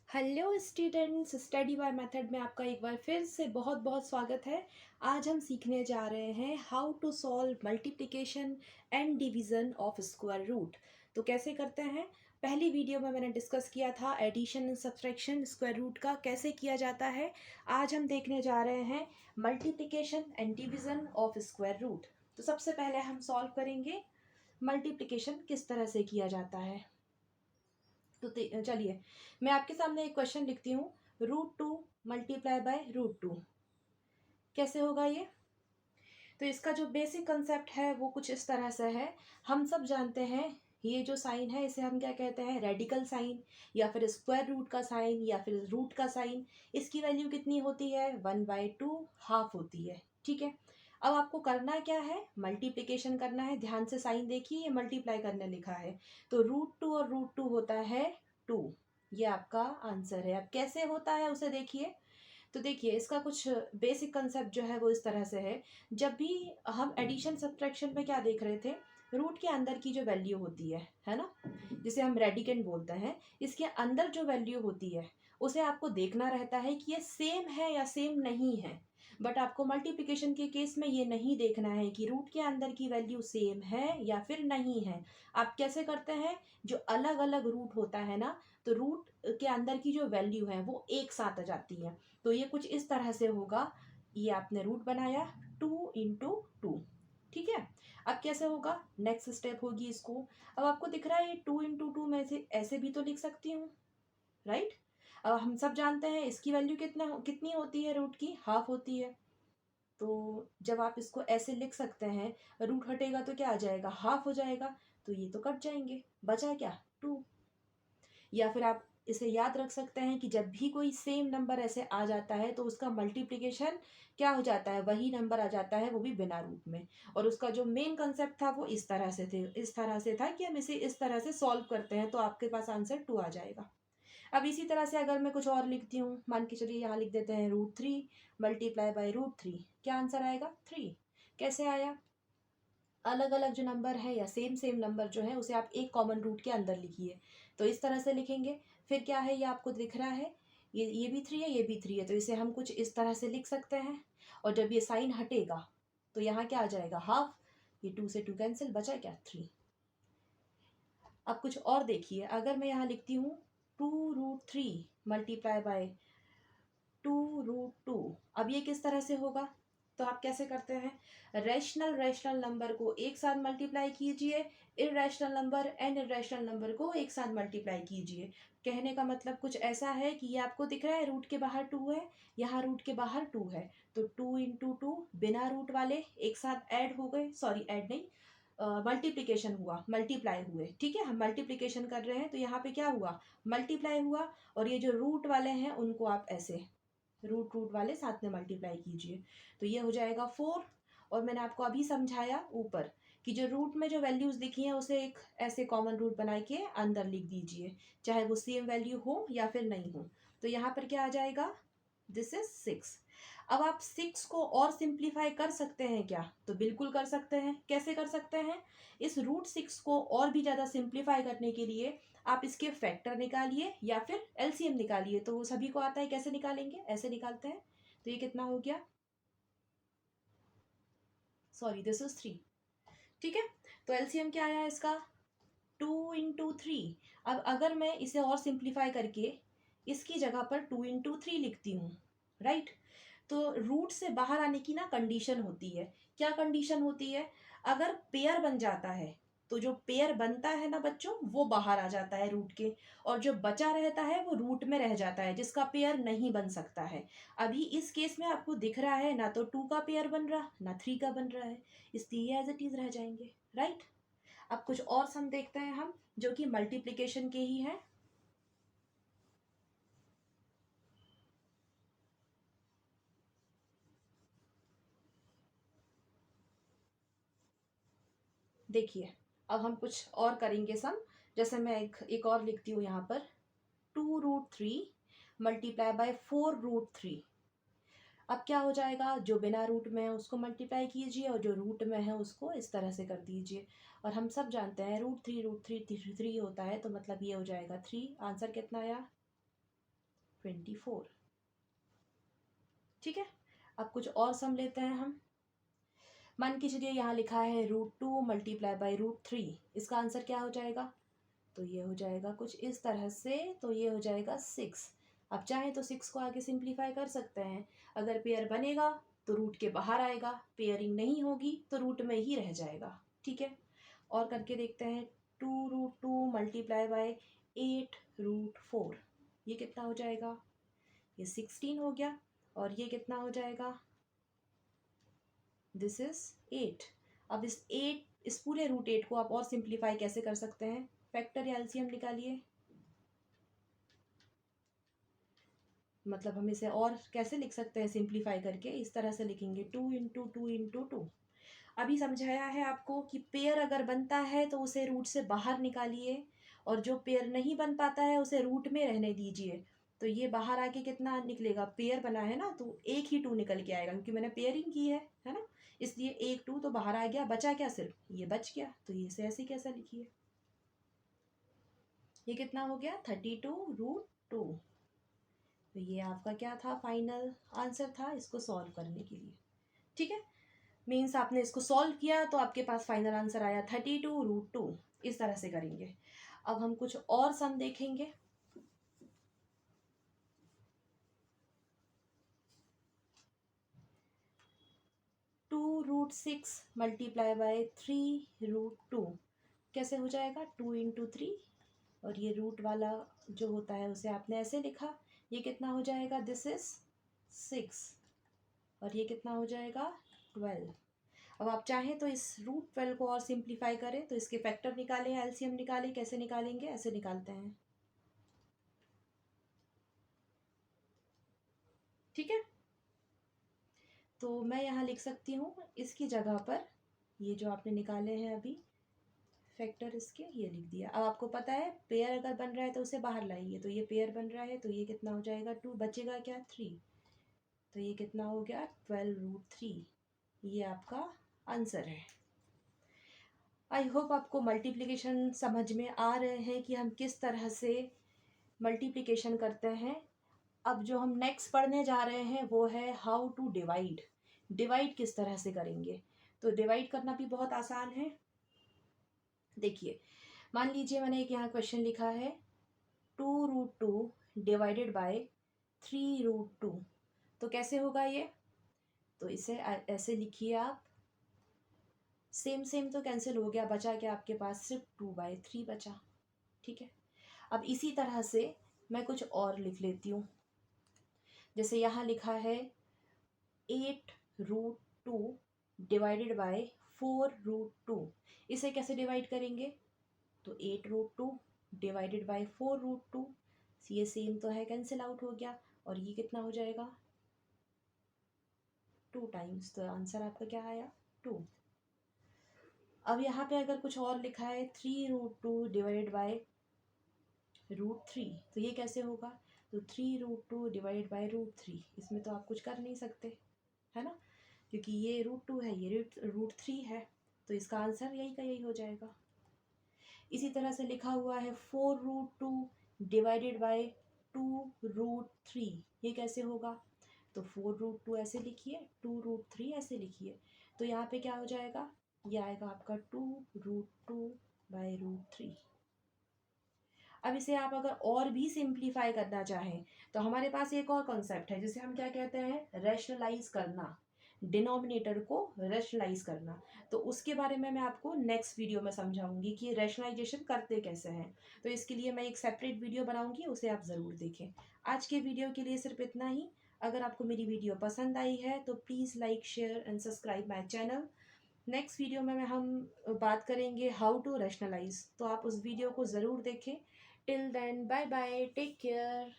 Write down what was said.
Hello students, study by method में आपका एक बार फिर से बहुत बहुत स्वागत है। आज हम सीखने जा रहे हैं how to solve multiplication and division of square root. तो कैसे करते हैं, पहली वीडियो में मैंने डिस्कस किया था addition and subtraction square root का कैसे किया जाता है। आज हम देखने जा रहे हैं multiplication and division of square root. तो सबसे पहले हम सॉल्व करेंगे मल्टीप्लिकेशन किस तरह से किया जाता है। तो चलिए मैं आपके सामने एक क्वेश्चन लिखती हूँ। √2 मल्टीप्लाई बाय √2 कैसे होगा ये। तो इसका जो बेसिक कंसेप्ट है वो कुछ इस तरह से है। हम सब जानते हैं ये जो साइन है इसे हम क्या कहते हैं, रेडिकल साइन या फिर स्क्वायर रूट का साइन या फिर रूट का साइन। इसकी वैल्यू कितनी होती है, 1/2 हाफ होती है। ठीक है, अब आपको करना क्या है, मल्टीप्लिकेशन करना है। ध्यान से साइन देखिए, ये मल्टीप्लाई करने लिखा है तो √2 और √2 होता है 2। ये आपका आंसर है। अब कैसे होता है उसे देखिए। तो देखिए इसका कुछ बेसिक कंसेप्ट जो है वो इस तरह से है। जब भी हम एडिशन सब्ट्रैक्शन में क्या देख रहे थे, रूट के अंदर की जो वैल्यू होती है ना, जिसे हम रेडिकेंड बोलते हैं, इसके अंदर जो वैल्यू होती है उसे आपको देखना रहता है कि ये सेम है या सेम नहीं है। बट आपको मल्टीप्लिकेशन के केस में ये नहीं देखना है कि रूट के अंदर की वैल्यू सेम है या फिर नहीं है। आप कैसे करते हैं, जो अलग अलग रूट होता है ना, तो रूट के अंदर की जो वैल्यू है वो एक साथ आ जाती है। तो ये कुछ इस तरह से होगा। ये आपने रूट बनाया 2 × 2। ठीक है, अब कैसे होगा, नेक्स्ट स्टेप होगी इसको। अब आपको दिख रहा है ये 2 × 2 में से ऐसे भी तो लिख सकती हूँ, राइट। अब हम सब जानते हैं इसकी वैल्यू कितनी होती है, रूट की हाफ होती है। तो जब आप इसको ऐसे लिख सकते हैं, रूट हटेगा तो क्या आ जाएगा, हाफ हो जाएगा। तो ये तो कट जाएंगे, बचा क्या, 2। या फिर आप इसे याद रख सकते हैं कि जब भी कोई सेम नंबर ऐसे आ जाता है तो उसका मल्टीप्लिकेशन क्या हो जाता है, वही नंबर आ जाता है, वो भी बिना रूट में। और उसका जो मेन कंसेप्ट था वो इस तरह से था कि हम इसे इस तरह से सॉल्व करते हैं तो आपके पास आंसर 2 आ जाएगा। अब इसी तरह से अगर मैं कुछ और लिखती हूँ, मान के चलिए यहाँ लिख देते हैं √3 मल्टीप्लाई बाय √3, क्या आंसर आएगा, 3। कैसे आया, अलग अलग जो नंबर है या सेम सेम नंबर जो है उसे आप एक कॉमन रूट के अंदर लिखिए। तो इस तरह से लिखेंगे। फिर क्या है, ये आपको दिख रहा है, ये भी 3 है, ये भी 3 है, तो इसे हम कुछ इस तरह से लिख सकते हैं। और जब ये साइन हटेगा तो यहाँ क्या आ जाएगा, हाफ। ये 2 से 2 कैंसिल, बचा क्या, 3। अब कुछ और देखिए, अगर मैं यहाँ लिखती हूँ 2√3 मल्टीप्लाई बाय 2√2, अब ये किस तरह से होगा। तो आप कैसे करते हैं, रैशनल नंबर को एक साथ मल्टीप्लाई कीजिए, irrational number and irrational number को एक साथ मल्टीप्लाई कीजिए। कहने का मतलब कुछ ऐसा है कि ये आपको दिख रहा है रूट के बाहर 2 है, यहाँ रूट के बाहर 2 है, तो 2 × 2 बिना रूट वाले एक साथ ऐड हो गए, सॉरी ऐड नहीं, मल्टीप्लिकेशन हुआ, मल्टीप्लाई हुए। ठीक है, हम मल्टीप्लिकेशन कर रहे हैं तो यहाँ पे क्या हुआ, मल्टीप्लाई हुआ। और ये जो रूट वाले हैं उनको आप ऐसे रूट रूट वाले साथ में मल्टीप्लाई कीजिए, तो ये हो जाएगा 4। और मैंने आपको अभी समझाया ऊपर कि जो रूट में जो वैल्यूज लिखी हैं उसे एक ऐसे कॉमन रूट बना के अंदर लिख दीजिए, चाहे वो सेम वैल्यू हो या फिर नहीं हो। तो यहाँ पर क्या आ जाएगा, दिस इज 6। अब आप 6 को और सिंप्लीफाई कर सकते हैं क्या, तो बिल्कुल कर सकते हैं। कैसे कर सकते हैं, इस √6 को और भी ज़्यादा सिंप्लीफाई करने के लिए आप इसके फैक्टर निकालिए या फिर एलसीएम निकालिए। तो सभी को आता है, कैसे निकालेंगे, ऐसे निकालते हैं। तो ये कितना हो गया, सॉरी दिस इज 3। ठीक है, तो एलसीएम क्या आया इसका, 2 × 3। अब अगर मैं इसे और सिंप्लीफाई करके इसकी जगह पर 2 × 3 लिखती हूँ, राइट। तो रूट से बाहर आने की ना कंडीशन होती है, क्या कंडीशन होती है, अगर पेयर बन जाता है तो जो पेयर बनता है ना बच्चों वो बाहर आ जाता है रूट के, और जो बचा रहता है वो रूट में रह जाता है, जिसका पेयर नहीं बन सकता है। अभी इस केस में आपको दिख रहा है ना तो 2 का पेयर बन रहा ना 3 का बन रहा है, इसलिए एज इट इज रह जाएंगे, राइट। अब कुछ और सम देखते हैं हम जो कि मल्टीप्लिकेशन के ही हैं। देखिए अब हम कुछ और करेंगे सम। जैसे मैं एक और लिखती हूँ यहाँ पर, 2√3 मल्टीप्लाई बाय 4√3। अब क्या हो जाएगा, जो बिना रूट में है उसको मल्टीप्लाई कीजिए और जो रूट में है उसको इस तरह से कर दीजिए। और हम सब जानते हैं √3 √3 3 होता है, तो मतलब ये हो जाएगा 3। आंसर कितना आया, 24। ठीक है, अब कुछ और सम लेते हैं हम। मान के चलिए यहाँ लिखा है √2 मल्टीप्लाई बाई √3, इसका आंसर क्या हो जाएगा? तो ये हो जाएगा कुछ इस तरह से, तो ये हो जाएगा 6। अब चाहे तो 6 को आगे सिंप्लीफाई कर सकते हैं। अगर पेयर बनेगा तो रूट के बाहर आएगा, पेयरिंग नहीं होगी तो रूट में ही रह जाएगा। ठीक है, और करके देखते हैं। 2√2 मल्टीप्लाई बाई 8√4, ये कितना हो जाएगा? ये 16 हो गया। और ये कितना हो जाएगा? This is 8। अब इस पूरे √8 को आप और सिंप्लीफाई कैसे कर सकते हैं? फैक्टर या एलसीएम निकालिए। मतलब हम इसे और कैसे लिख सकते हैं सिंप्लीफाई करके? इस तरह से लिखेंगे 2 × 2 × 2। अभी समझाया है आपको कि पेयर अगर बनता है तो उसे रूट से बाहर निकालिए, और जो पेयर नहीं बन पाता है उसे रूट में रहने दीजिए। तो ये बाहर आके कितना निकलेगा? पेयर बना है ना, तो एक ही 2 निकल के आएगा, क्योंकि मैंने पेयरिंग की है ना, इसलिए एक 2 तो बाहर आ गया, बचा क्या? सिर्फ ये बच गया। तो ये से ऐसे कैसा लिखिए, ये कितना हो गया? 32√2। तो ये आपका क्या था? फाइनल आंसर था इसको सॉल्व करने के लिए। ठीक है, मीन्स आपने इसको सॉल्व किया तो आपके पास फाइनल आंसर आया 32√2। इस तरह से करेंगे। अब हम कुछ और सम देखेंगे। (2√6 मल्टीप्लाई बाई 3√2) कैसे हो जाएगा? 2 × 3, और ये रूट वाला जो होता है उसे आपने ऐसे लिखा। ये कितना हो जाएगा? This is 6। और ये कितना हो जाएगा? 12। अब आप चाहें तो इस √12 को और सिंप्लीफाई करें, तो इसके फैक्टर निकालें, एलसीएम निकालें। कैसे निकालेंगे? ऐसे निकालते हैं। ठीक है, तो मैं यहाँ लिख सकती हूँ इसकी जगह पर ये जो आपने निकाले हैं अभी फैक्टर इसके, ये लिख दिया। अब आपको पता है पेयर अगर बन रहा है तो उसे बाहर लाइए। तो ये पेयर बन रहा है, तो ये कितना हो जाएगा? 2, बचेगा क्या? 3। तो ये कितना हो गया? 12√3। ये आपका आंसर है। आई होप आपको मल्टीप्लिकेशन समझ में आ रहे हैं कि हम किस तरह से मल्टीप्लिकेशन करते हैं। अब जो हम नेक्स्ट पढ़ने जा रहे हैं वो है हाउ टू डिवाइड। डिवाइड किस तरह से करेंगे? तो डिवाइड करना भी बहुत आसान है। देखिए, मान लीजिए मैंने एक यहाँ क्वेश्चन लिखा है 2√2 डिवाइडेड बाय 3√2। तो कैसे होगा ये? तो इसे ऐसे लिखिए आप। सेम सेम तो कैंसिल हो गया, बचा क्या आपके पास? सिर्फ 2/3 बचा। ठीक है, अब इसी तरह से मैं कुछ और लिख लेती हूँ। जैसे यहाँ लिखा है 8√2 डिवाइडेड बाय 4√2। इसे कैसे डिवाइड करेंगे? तो 8√2 डिवाइडेड बाय 4√2, ये सेम तो है, कैंसिल आउट हो गया। और ये कितना हो जाएगा? 2 टाइम्स। तो आंसर आपका क्या आया? 2। अब यहाँ पे अगर कुछ और लिखा है 3√2 डिवाइडेड बाय √3, तो ये कैसे होगा? तो 3√2 डिवाइडेड बाय √3, इसमें तो आप कुछ कर नहीं सकते, है ना, क्योंकि ये √2 है, ये √3 है। तो इसका आंसर यही का यही हो जाएगा। इसी तरह से लिखा हुआ है 4√2 डिवाइडेड बाय 2√3, ये कैसे होगा? तो 4√2 ऐसे लिखिए, 2√3 ऐसे लिखिए। तो यहाँ पे क्या हो जाएगा? ये आएगा आपका 2√2 बाय √3। अब इसे आप अगर और भी सिंप्लीफाई करना चाहें तो हमारे पास एक और कॉन्सेप्ट है जिसे हम क्या कहते हैं? रैशनलाइज करना, डिनोमिनेटर को रैशनलाइज करना। तो उसके बारे में मैं आपको नेक्स्ट वीडियो में समझाऊंगी कि रैशनलाइजेशन करते कैसे हैं। तो इसके लिए मैं एक सेपरेट वीडियो बनाऊंगी, उसे आप ज़रूर देखें। आज के वीडियो के लिए सिर्फ इतना ही। अगर आपको मेरी वीडियो पसंद आई है तो please like, share and subscribe my channel. Next video में हम बात करेंगे हाउ टू रैशनलाइज, तो आप उस वीडियो को ज़रूर देखें। Till then, bye bye, take care.